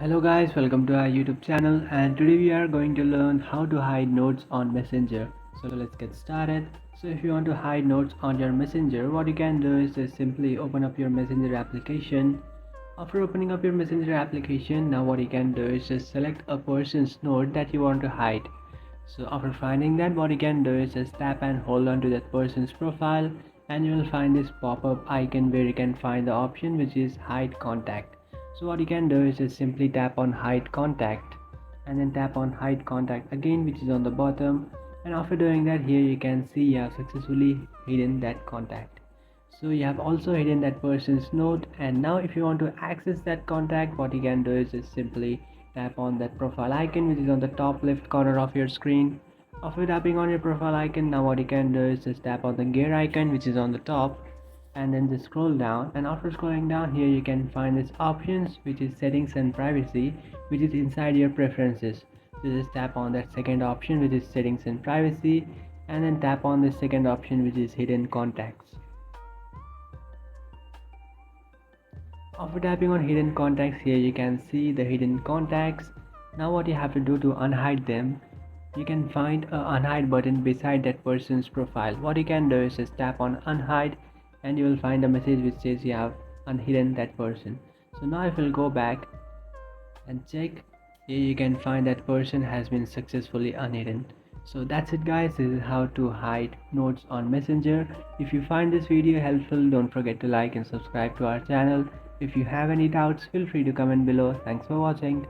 Hello guys, welcome to our YouTube channel, and today we are going to learn how to hide notes on Messenger. So let's get started. So if you want to hide notes on your Messenger, what you can do is just simply open up your Messenger application. After opening up your Messenger application, now what you can do is just select a person's note that you want to hide. So after finding that, what you can do is just tap and hold on to that person's profile, and you will find this pop-up icon where you can find the option which is hide contact. So what you can do is just simply tap on hide contact and then tap on hide contact again, which is on the bottom, and after doing that, here you can see you have successfully hidden that contact. So you have also hidden that person's note, and now if you want to access that contact, what you can do is just simply tap on that profile icon which is on the top left corner of your screen. After tapping on your profile icon, now what you can do is just tap on the gear icon which is on the top, and then just scroll down, and after scrolling down, here you can find this options which is settings and privacy, which is inside your preferences. So just tap on that second option which is settings and privacy, and then tap on the second option which is hidden contacts. After tapping on hidden contacts, here you can see the hidden contacts. Now what you have to do to unhide them, you can find a unhide button beside that person's profile. What you can do is just tap on unhide, and you will find a message which says you have unhidden that person. So now if we'll go back and check, here you can find that person has been successfully unhidden. So that's it guys, this is how to hide notes on Messenger. If you find this video helpful, don't forget to like and subscribe to our channel. If you have any doubts, feel free to comment below. Thanks for watching.